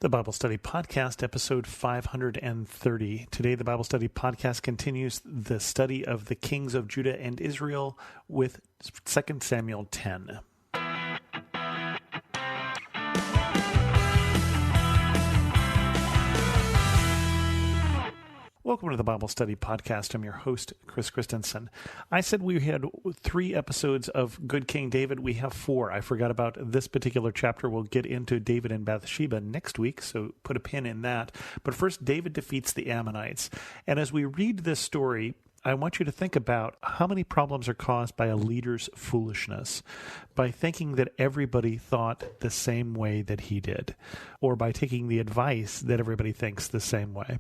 The Bible Study Podcast, episode 530. Today, the Bible Study Podcast continues the study of the kings of Judah and Israel with 2 Samuel 10. Welcome to the Bible Study Podcast. I'm your host, Chris Christensen. I said we had 3 episodes of Good King David. We have 4. I forgot about this particular chapter. We'll get into David and Bathsheba next week, so put a pin in that. But first, David defeats the Ammonites. And as we read this story, I want you to think about how many problems are caused by a leader's foolishness, by thinking that everybody thought the same way that he did, or by taking the advice that everybody thinks the same way.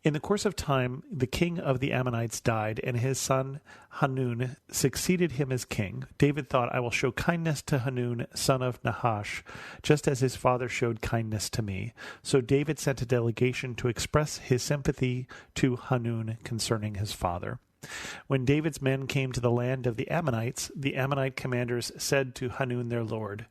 In the course of time, the king of the Ammonites died, and his son Hanun succeeded him as king. David thought, I will show kindness to Hanun, son of Nahash, just as his father showed kindness to me. So David sent a delegation to express his sympathy to Hanun concerning his father. When David's men came to the land of the Ammonites, the Ammonite commanders said to Hanun their lord,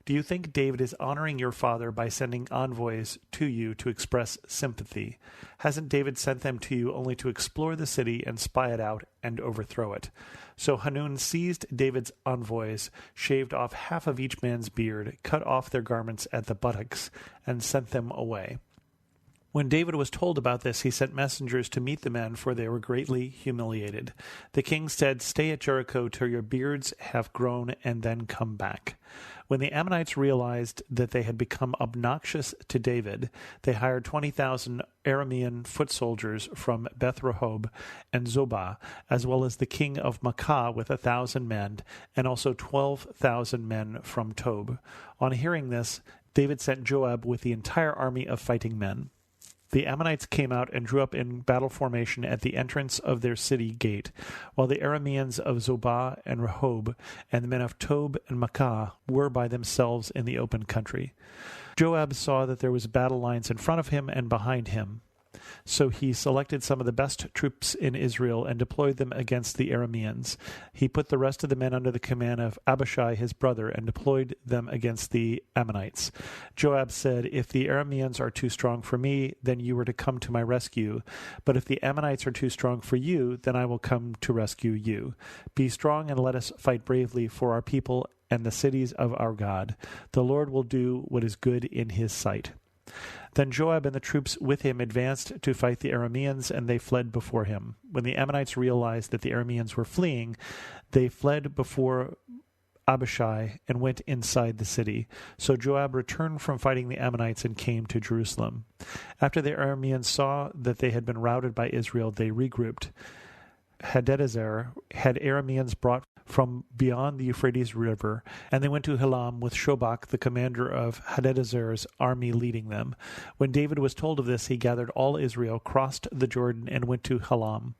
Do you think David is honoring your father by sending envoys to you to express sympathy? Hasn't David sent them to you only to explore the city and spy it out and overthrow it? So Hanun seized David's envoys, shaved off half of each man's beard, cut off their garments at the buttocks, and sent them away. When David was told about this, he sent messengers to meet the men, for they were greatly humiliated. The king said, Stay at Jericho till your beards have grown, and then come back. When the Ammonites realized that they had become obnoxious to David, they hired 20,000 Aramean foot soldiers from Beth-rehob and Zobah, as well as the king of Maacah with 1,000 men, and also 12,000 men from Tob. On hearing this, David sent Joab with the entire army of fighting men. The Ammonites came out and drew up in battle formation at the entrance of their city gate, while the Arameans of Zobah and Rehob and the men of Tob and Maacah were by themselves in the open country. Joab saw that there was battle lines in front of him and behind him. So he selected some of the best troops in Israel and deployed them against the Arameans. He put the rest of the men under the command of Abishai his brother and deployed them against the Ammonites. Joab said, If the Arameans are too strong for me, then you are to come to my rescue. But if the Ammonites are too strong for you, then I will come to rescue you. Be strong and let us fight bravely for our people and the cities of our God. The Lord will do what is good in his sight. Then Joab and the troops with him advanced to fight the Arameans, and they fled before him. When the Ammonites realized that the Arameans were fleeing, they fled before Abishai and went inside the city. So Joab returned from fighting the Ammonites and came to Jerusalem. After the Arameans saw that they had been routed by Israel, they regrouped. Hadadezer had Arameans brought from beyond the Euphrates River, and they went to Helam with Shobach, the commander of Hadadezer's army, leading them. When David was told of this, he gathered all Israel, crossed the Jordan, and went to Helam.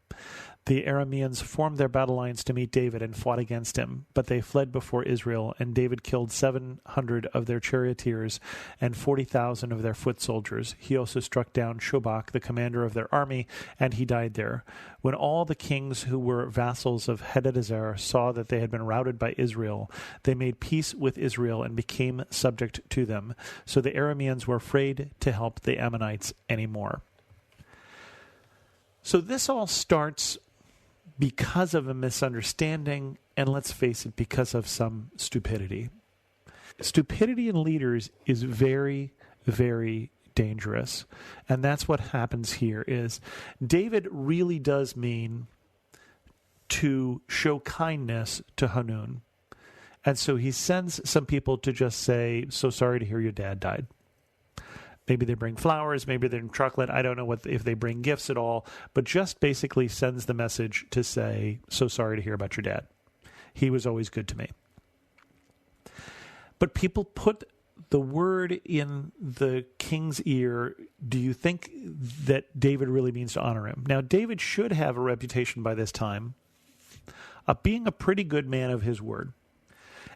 The Arameans formed their battle lines to meet David and fought against him, but they fled before Israel, and David killed 700 of their charioteers and 40,000 of their foot soldiers. He also struck down Shobach, the commander of their army, and he died there. When all the kings who were vassals of Hadadezer saw that they had been routed by Israel, they made peace with Israel and became subject to them. So the Arameans were afraid to help the Ammonites anymore. So this all starts because of a misunderstanding, and let's face it, because of some stupidity. Stupidity in leaders is very, very dangerous. And that's what happens here is David really does mean to show kindness to Hanun. And so he sends some people to just say, so sorry to hear your dad died. Maybe they bring flowers, maybe they bring chocolate. I don't know if they bring gifts at all, but just basically sends the message to say, so sorry to hear about your dad. He was always good to me. But people put the word in the king's ear. Do you think that David really means to honor him? Now, David should have a reputation by this time of being a pretty good man of his word.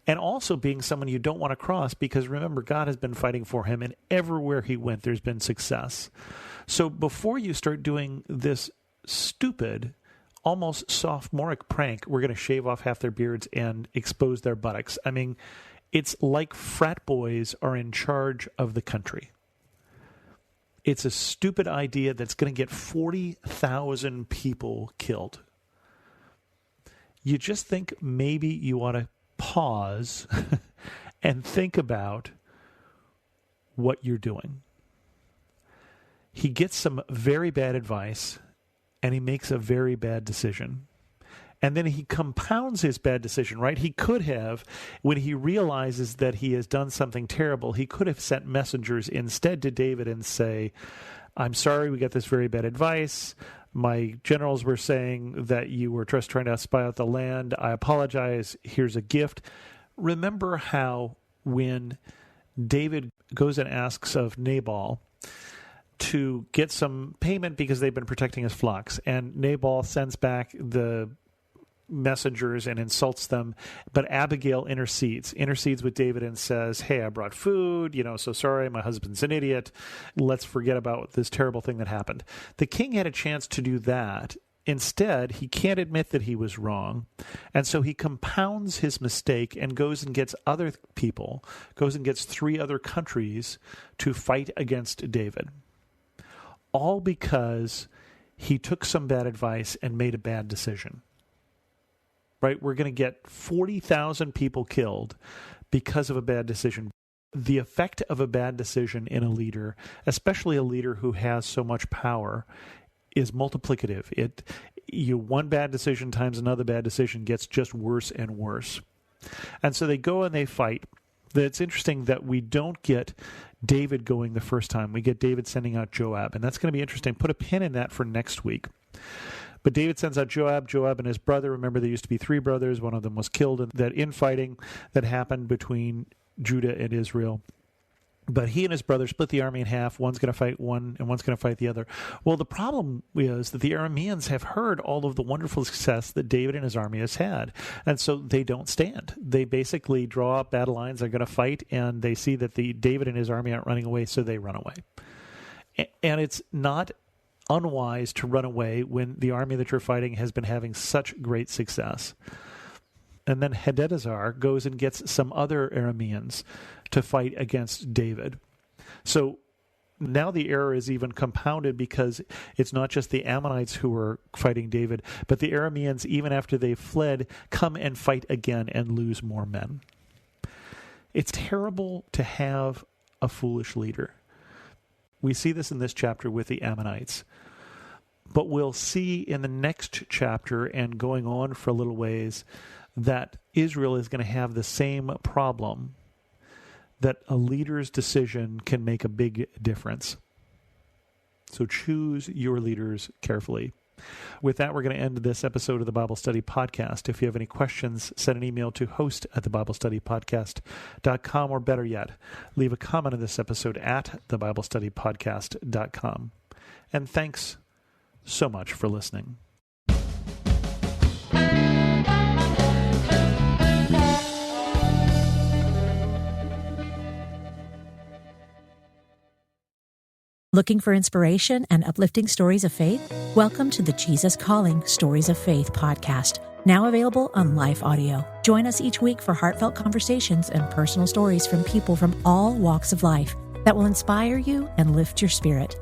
And also being someone you don't want to cross, because remember, God has been fighting for him, and everywhere he went, there's been success. So before you start doing this stupid, almost sophomoric prank, we're going to shave off half their beards and expose their buttocks. I mean, it's like frat boys are in charge of the country. It's a stupid idea that's going to get 40,000 people killed. You just think maybe you ought to pause and think about what you're doing. He gets some very bad advice, and he makes a very bad decision. And then he compounds his bad decision, right? He could have, when he realizes that he has done something terrible, he could have sent messengers instead to David and say, I'm sorry, we got this very bad advice. My generals were saying that you were just trying to spy out the land. I apologize. Here's a gift. Remember how when David goes and asks of Nabal to get some payment because they've been protecting his flocks, and Nabal sends back the messengers and insults them, but Abigail intercedes with David and says, hey, I brought food, so sorry, my husband's an idiot. Let's forget about this terrible thing that happened. The king had a chance to do that. Instead, he can't admit that he was wrong, and so he compounds his mistake and goes and gets other people, goes and gets 3 other countries to fight against David, all because he took some bad advice and made a bad decision. Right? We're going to get 40,000 people killed because of a bad decision. The effect of a bad decision in a leader, especially a leader who has so much power, is multiplicative. One bad decision times another bad decision gets just worse and worse. And so they go and they fight. It's interesting that we don't get David going the first time. We get David sending out Joab, and that's going to be interesting. Put a pin in that for next week. But David sends out Joab and his brother. Remember, there used to be 3 brothers. One of them was killed in that infighting that happened between Judah and Israel. But he and his brother split the army in half. One's going to fight one, and one's going to fight the other. Well, the problem is that the Arameans have heard all of the wonderful success that David and his army has had. And so they don't stand. They basically draw up battle lines. They're going to fight, and they see that David and his army aren't running away, so they run away. And it's not unwise to run away when the army that you're fighting has been having such great success. And then Hadadezer goes and gets some other Arameans to fight against David. So now the error is even compounded because it's not just the Ammonites who are fighting David, but the Arameans, even after they've fled, come and fight again and lose more men. It's terrible to have a foolish leader. We see this in this chapter with the Ammonites. But we'll see in the next chapter and going on for a little ways that Israel is going to have the same problem, that a leader's decision can make a big difference. So choose your leaders carefully. With that, we're going to end this episode of the Bible Study Podcast. If you have any questions, send an email to host@thebiblestudypodcast.com, or better yet, leave a comment on this episode at thebiblestudypodcast.com. And thanks so much for listening. Looking for inspiration and uplifting stories of faith? Welcome to the Jesus Calling Stories of Faith podcast, now available on Life Audio. Join us each week for heartfelt conversations and personal stories from people from all walks of life that will inspire you and lift your spirit.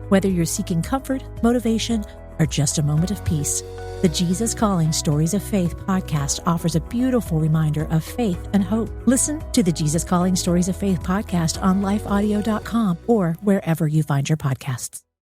Whether you're seeking comfort, motivation, or just a moment of peace, the Jesus Calling Stories of Faith podcast offers a beautiful reminder of faith and hope. Listen to the Jesus Calling Stories of Faith podcast on lifeaudio.com or wherever you find your podcasts.